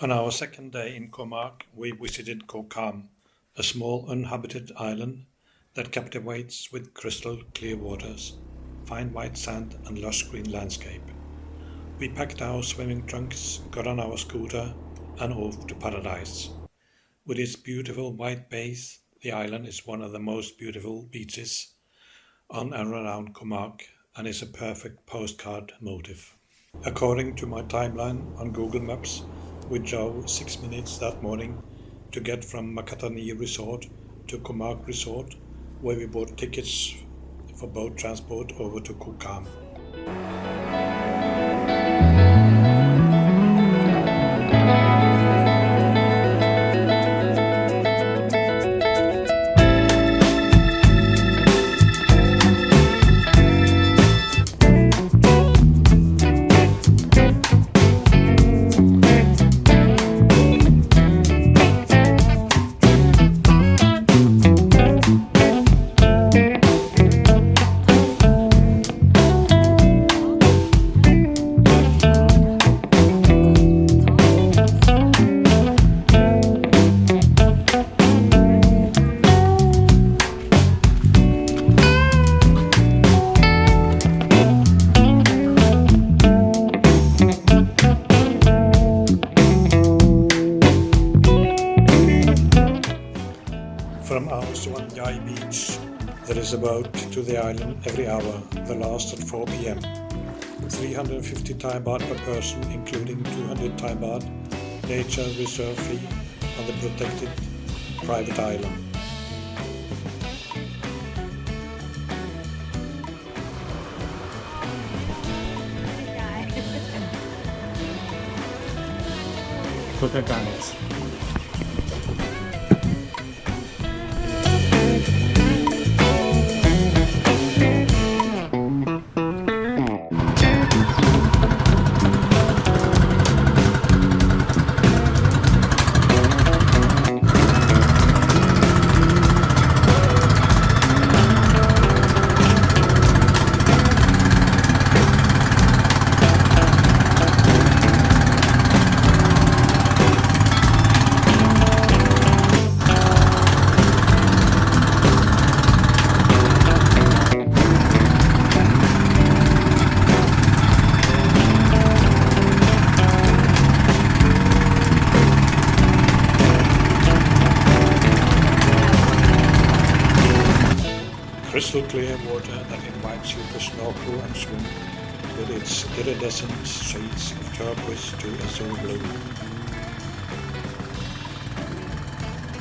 On our second day in Koh Mak, we visited Koh Kham, a small uninhabited island that captivates with crystal clear waters, fine white sand, and lush green landscape. We packed our swimming trunks, got on our scooter, and off to paradise. With its beautiful white base, the island is one of the most beautiful beaches on and around Koh Mak and is a perfect postcard motif. According to my timeline on Google Maps, we drove 6 minutes that morning to get from Makatani Resort to Koh Mak Resort, where we bought tickets for boat transport over to Koh Kham. From our Swanjai beach, there is a boat to the island every hour, the last at 4 pm. 350 Thai baht per person, including 200 Thai baht nature reserve fee on the protected private island. Protagonists. Crystal clear water that invites you to snorkel and swim with its iridescent shades of turquoise to azure blue.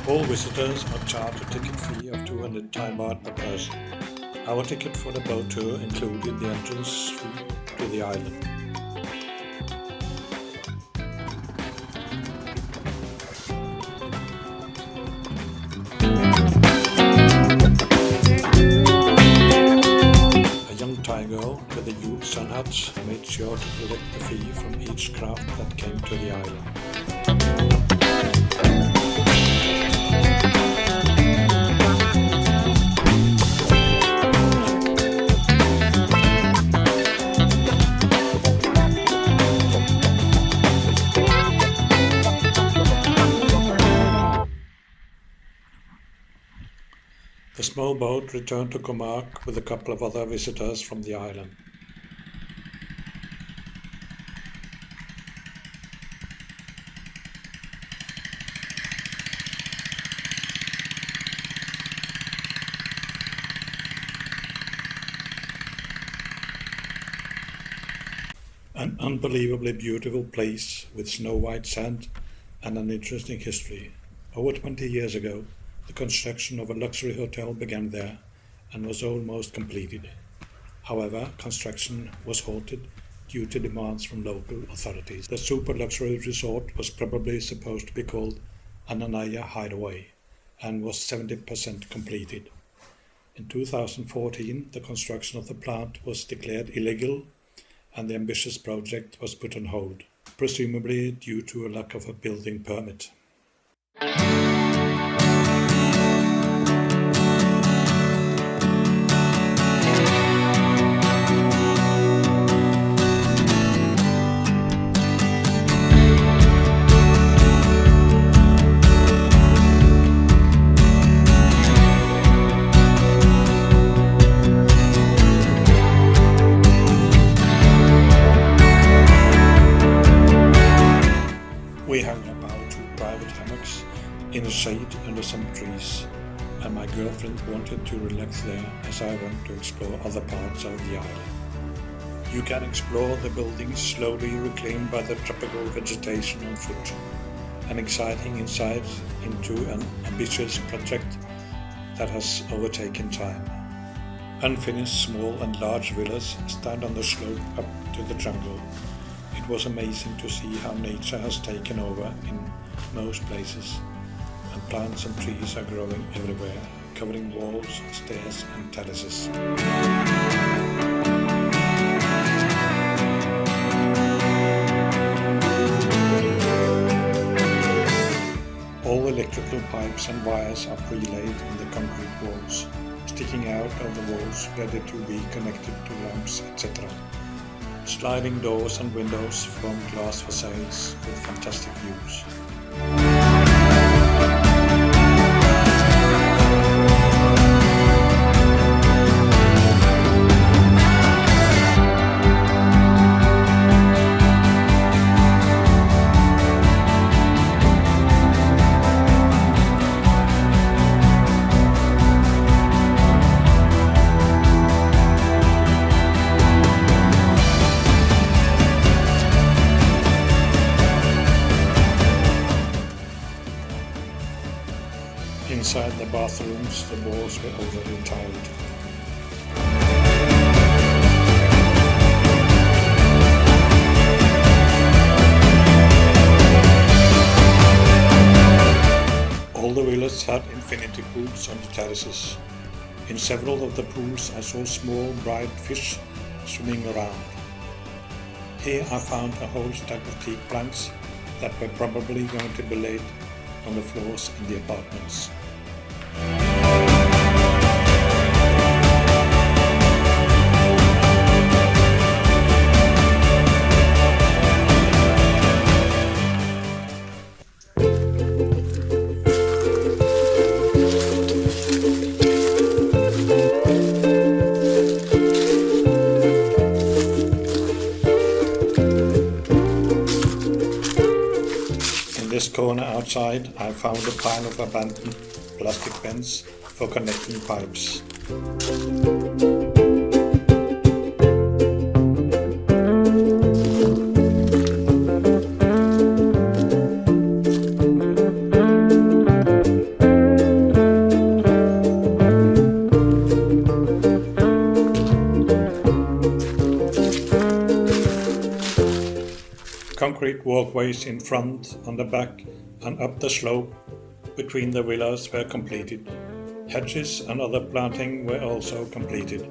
All visitors are charged a ticket fee of 200 Thai baht per person. Our ticket for the boat tour included the entrance fee to the island. Thai girl with a huge sun hat made sure to collect the fee from each craft that came to the island. The small boat returned to Koh Mak with a couple of other visitors from the island. An unbelievably beautiful place with snow white sand and an interesting history. Over 20 years ago, the construction of a luxury hotel began there and was almost completed. However, construction was halted due to demands from local authorities. The super luxury resort was probably supposed to be called Ananaya Hideaway and was 70% completed. In 2014, the construction of the plant was declared illegal and the ambitious project was put on hold, presumably due to a lack of a building permit. We hung up our 2 private hammocks in the shade under some trees, and my girlfriend wanted to relax there as I went to explore other parts of the island. You can explore the buildings slowly reclaimed by the tropical vegetation on foot, an exciting insight into an ambitious project that has overtaken time. Unfinished small and large villas stand on the slope up to the jungle. It was amazing to see how nature has taken over in most places, and plants and trees are growing everywhere, covering walls, stairs and terraces. All electrical pipes and wires are pre-laid in the concrete walls, sticking out of the walls ready to be connected to lamps, etc. Sliding doors and windows form glass facades with fantastic views. Inside the bathrooms, the walls were already tiled. All the villas had infinity pools on the terraces. In several of the pools I saw small bright fish swimming around. Here I found a whole stack of teak planks that were probably going to be laid on the floors in the apartments. In this corner outside, I found a pile of abandoned plastic pens for connecting pipes. Concrete walkways in front, on the back, and up the slope between the villas were completed. Hedges and other planting were also completed.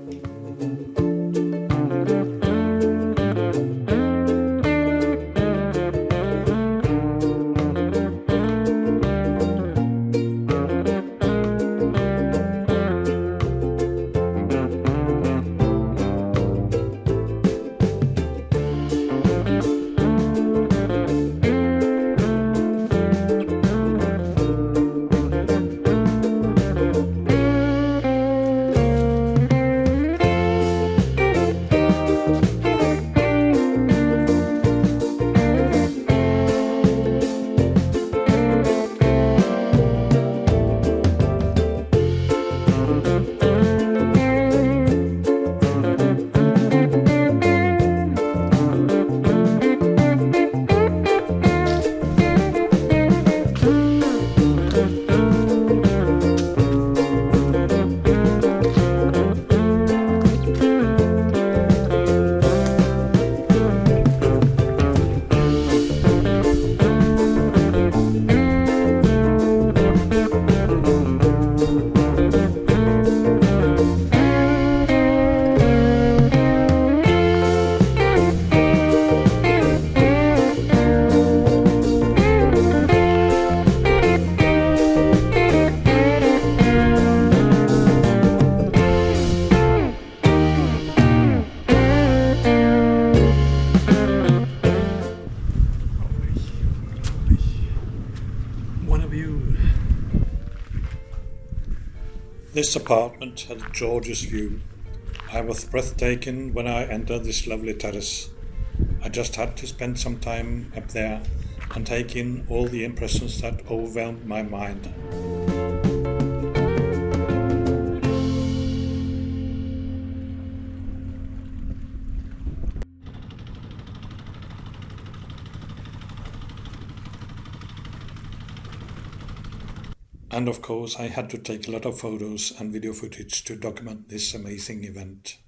This apartment had a gorgeous view. I was breathtaking when I entered this lovely terrace. I just had to spend some time up there and take in all the impressions that overwhelmed my mind. And of course, I had to take a lot of photos and video footage to document this amazing event.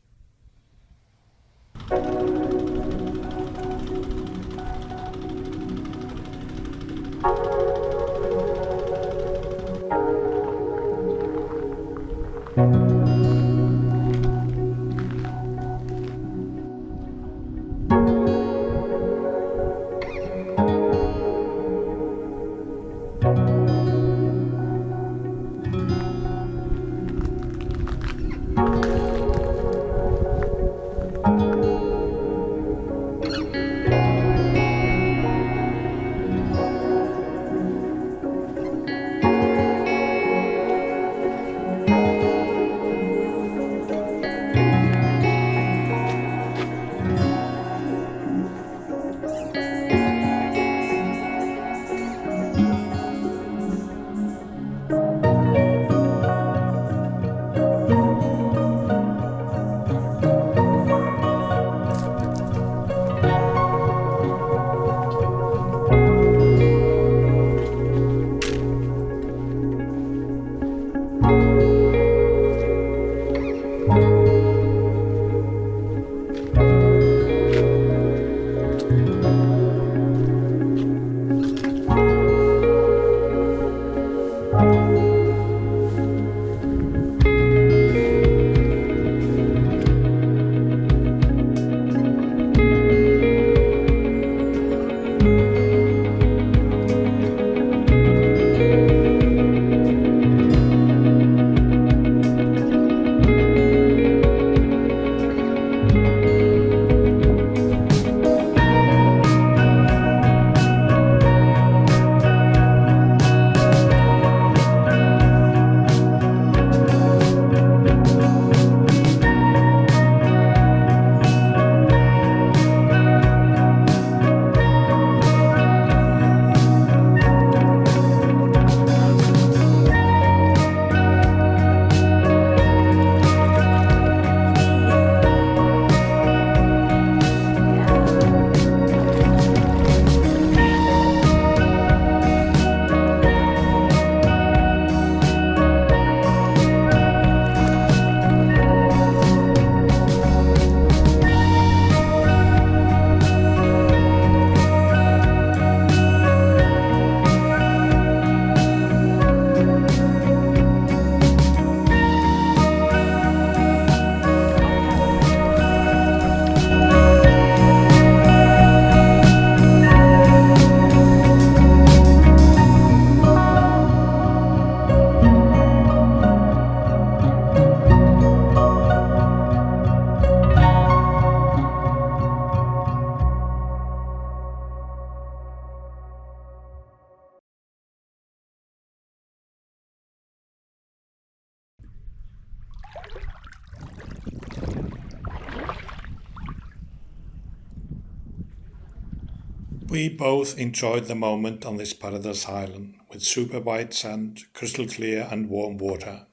We both enjoyed the moment on this paradise island with super white sand, crystal clear and warm water.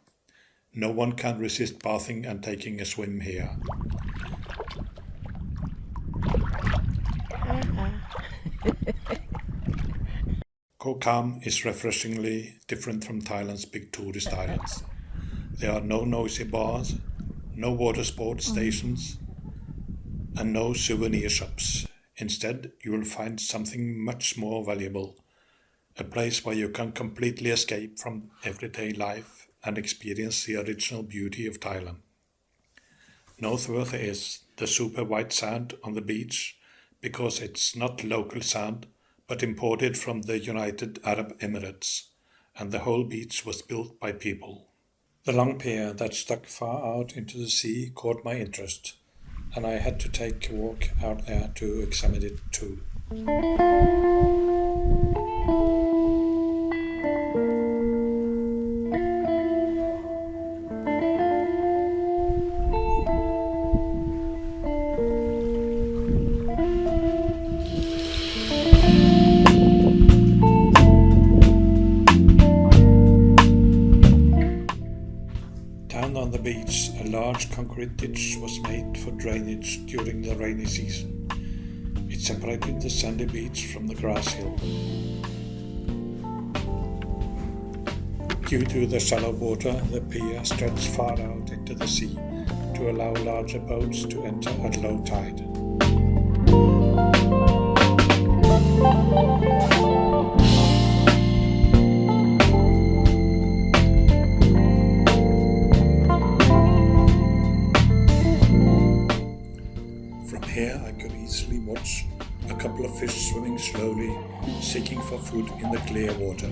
No one can resist bathing and taking a swim here. Koh Kham is refreshingly different from Thailand's big tourist islands. There are no noisy bars, no water sports stations, and no souvenir shops. Instead, you will find something much more valuable, a place where you can completely escape from everyday life and experience the original beauty of Thailand. Noteworthy is the super white sand on the beach because it's not local sand but imported from the United Arab Emirates, and the whole beach was built by people. The long pier that stuck far out into the sea caught my interest, and I had to take a walk out there to examine it too. concrete ditch was made for drainage during the rainy season. It separated the sandy beach from the grass hill. Due to the shallow water, the pier stretched far out into the sea to allow larger boats to enter at low tide. From here I could easily watch a couple of fish swimming slowly, seeking for food in the clear water.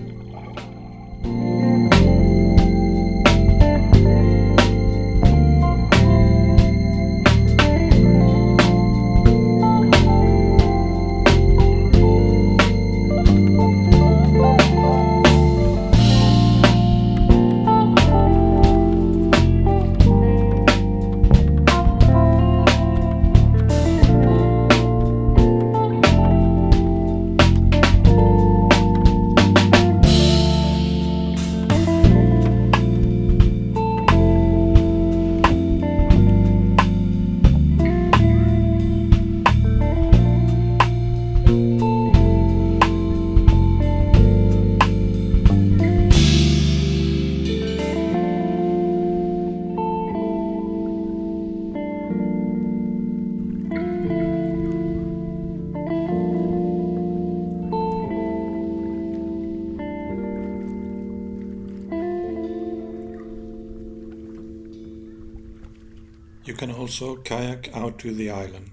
You can also kayak out to the island.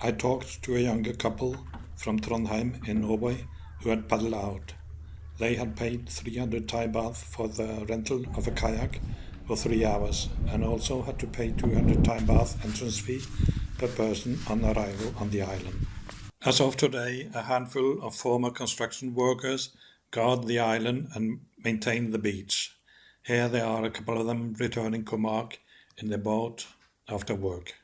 I talked to a younger couple from Trondheim in Norway who had paddled out. They had paid 300 Thai baht for the rental of a kayak for 3 hours and also had to pay 200 Thai baht entrance fee per person on arrival on the island. As of today, a handful of former construction workers guard the island and maintain the beach. Here there are a couple of them returning Koh Mak in their boat after work.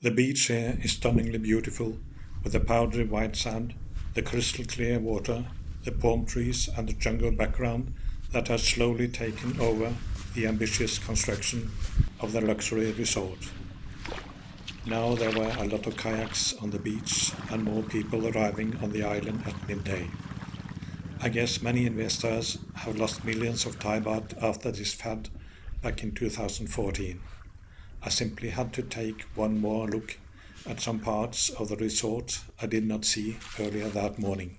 The beach here is stunningly beautiful, with the powdery white sand, the crystal clear water, the palm trees and the jungle background that has slowly taken over the ambitious construction of the luxury resort. Now there were a lot of kayaks on the beach and more people arriving on the island at midday. I guess many investors have lost millions of Thai baht after this fad back in 2014. I simply had to take one more look at some parts of the resort I did not see earlier that morning.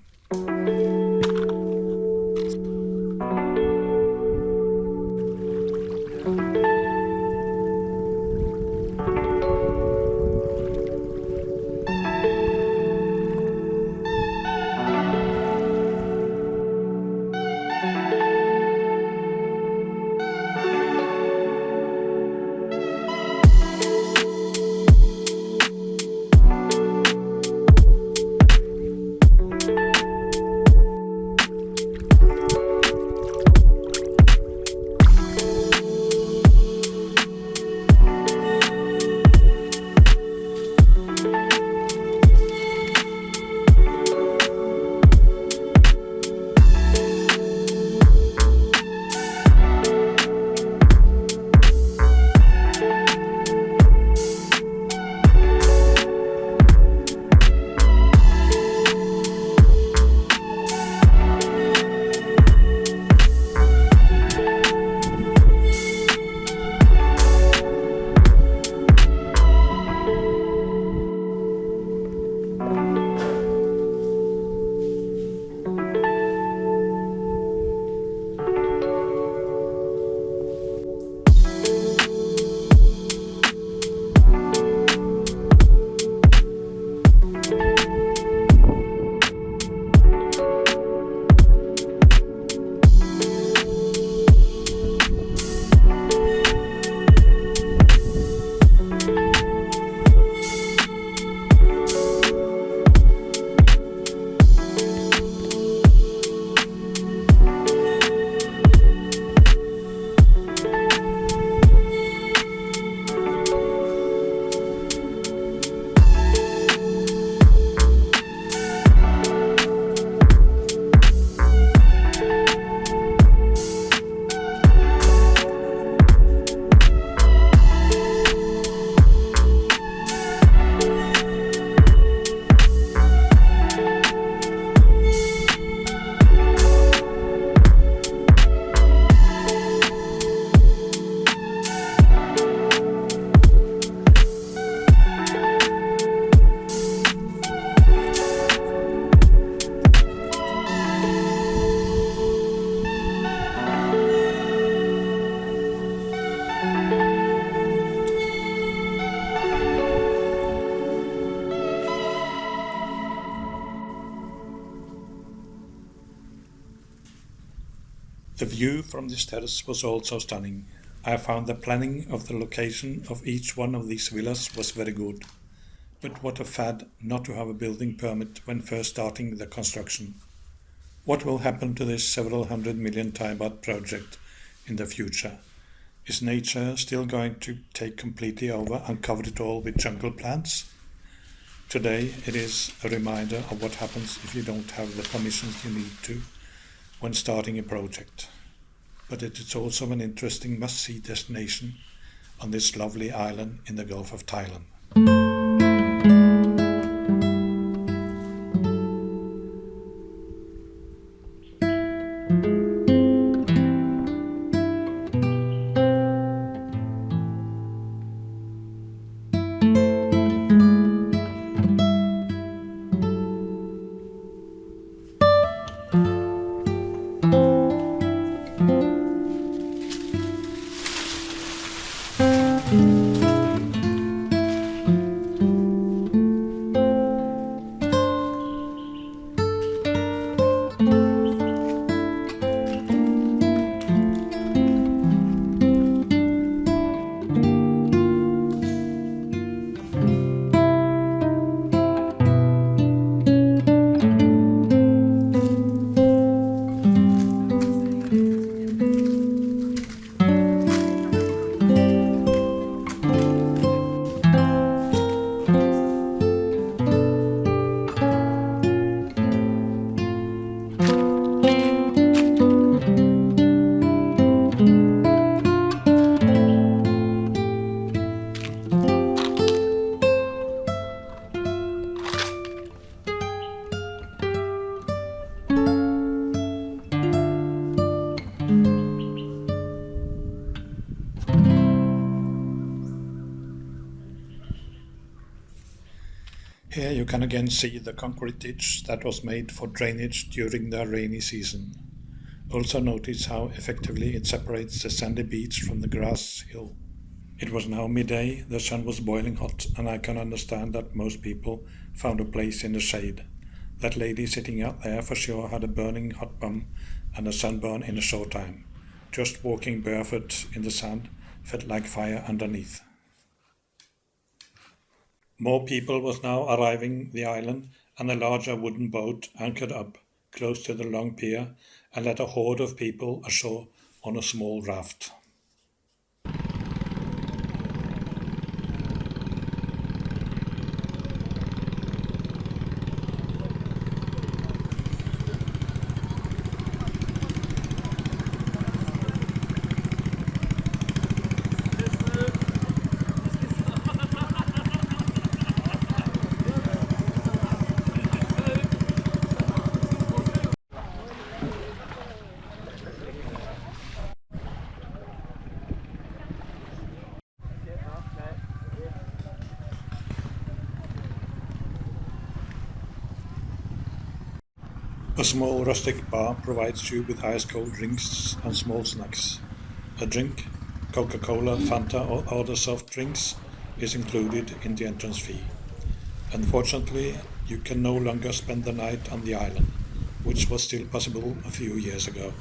The view from this terrace was also stunning. I found the planning of the location of each one of these villas was very good. But what a fad not to have a building permit when first starting the construction. What will happen to this several hundred million Thai baht project in the future? Is nature still going to take completely over and cover it all with jungle plants? Today it is a reminder of what happens if you don't have the permissions you need to when starting a project. But it is also an interesting must-see destination on this lovely island in the Gulf of Thailand. Here you can again see the concrete ditch that was made for drainage during the rainy season. Also notice how effectively it separates the sandy beach from the grass hill. It was now midday, the sun was boiling hot, and I can understand that most people found a place in the shade. That lady sitting out there for sure had a burning hot bum and a sunburn in a short time. Just walking barefoot in the sand felt like fire underneath. More people was now arriving the island, and a larger wooden boat anchored up close to the long pier and led a horde of people ashore on a small raft. A small rustic bar provides you with ice-cold drinks and small snacks. A drink, Coca-Cola, Fanta or other soft drinks is included in the entrance fee. Unfortunately, you can no longer spend the night on the island, which was still possible a few years ago.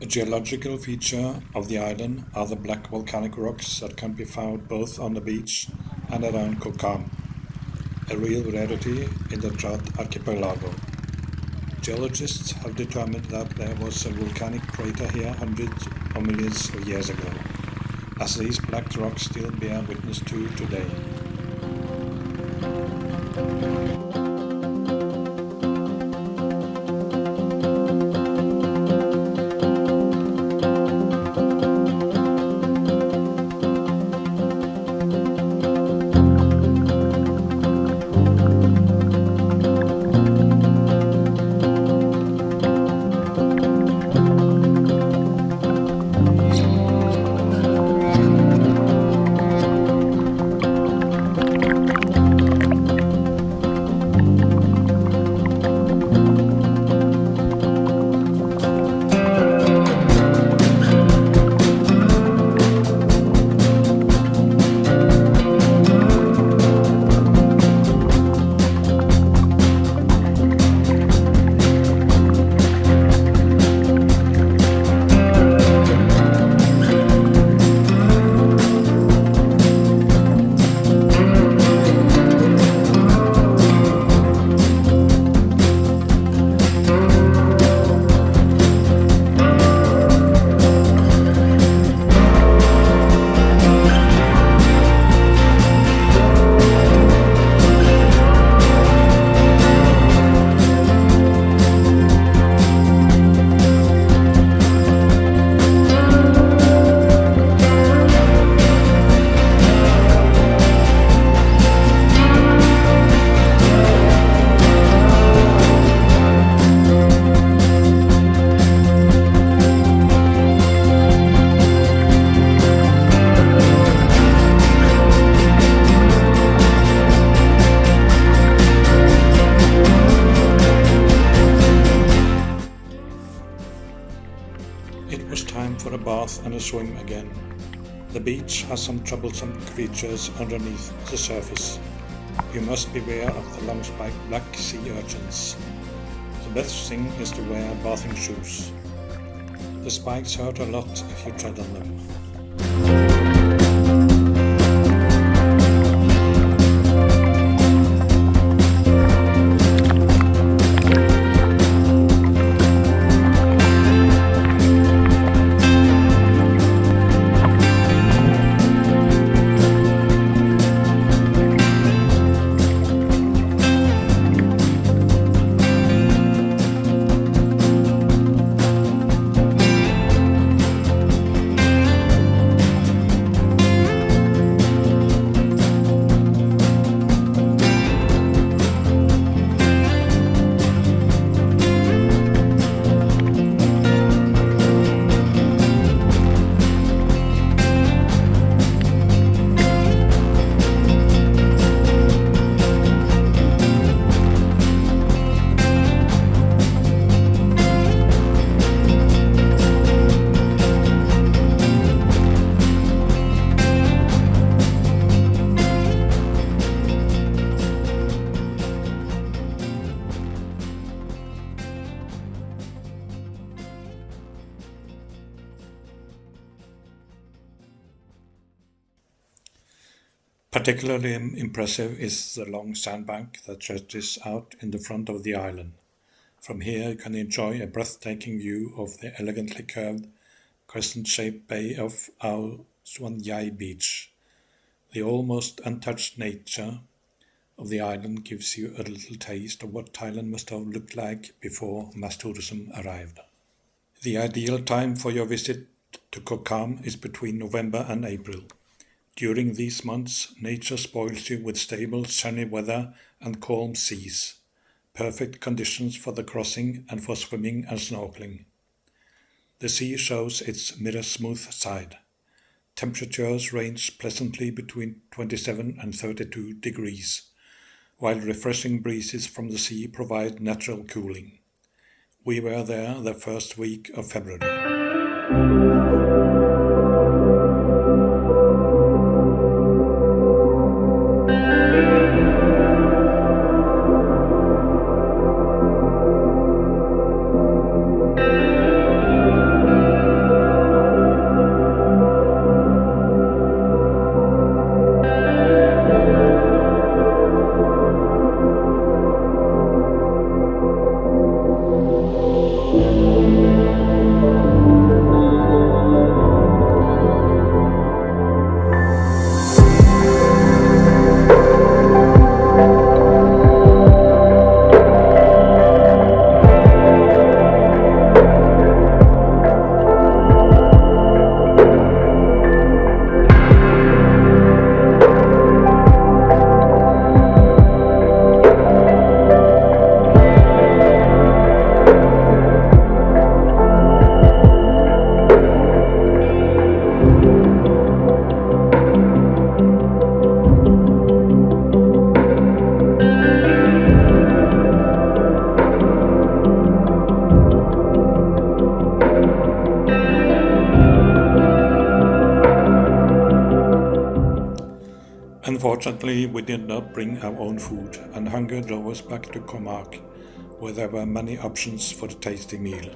A geological feature of the island are the black volcanic rocks that can be found both on the beach and around Koh Kham, a real rarity in the Trout archipelago. Geologists have determined that there was a volcanic crater here hundreds or millions of years ago, as these black rocks still bear witness to today. time for a bath and a swim again. The beach has some troublesome creatures underneath the surface. You must beware of the long-spiked black sea urchins. The best thing is to wear bathing shoes. The spikes hurt a lot if you tread on them. Particularly impressive is the long sandbank that stretches out in the front of the island. From here you can enjoy a breathtaking view of the elegantly curved, crescent-shaped bay of Swan Beach. The almost untouched nature of the island gives you a little taste of what Thailand must have looked like before mass tourism arrived. The ideal time for your visit to Koh Kham is between November and April. During these months, nature spoils you with stable, sunny weather and calm seas, perfect conditions for the crossing and for swimming and snorkeling. The sea shows its mirror-smooth side. Temperatures range pleasantly between 27 and 32 degrees, while refreshing breezes from the sea provide natural cooling. We were there the first week of February. Unfortunately, we did not bring our own food, and hunger drove us back to Koh Mak, where there were many options for the tasty meal.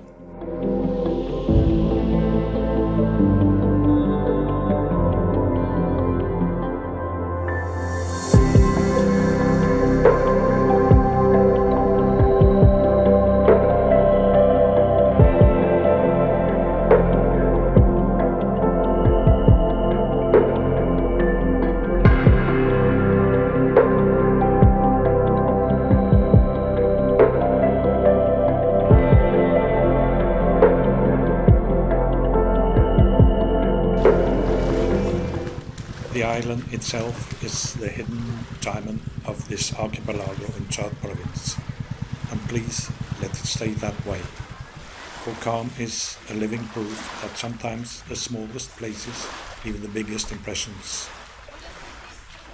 The island itself is the hidden diamond of this archipelago in Chad province, and please let it stay that way. Koh Kham is a living proof that sometimes the smallest places leave the biggest impressions.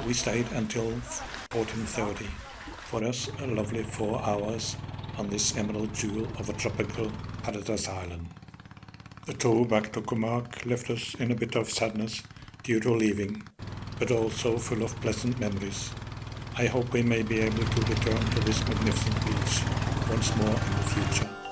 We stayed until 14:30. For us, a lovely 4 hours on this emerald jewel of a tropical paradise island. The tour back to Koh Mak left us in a bit of sadness due to leaving, but also full of pleasant memories. I hope we may be able to return to this magnificent beach once more in the future.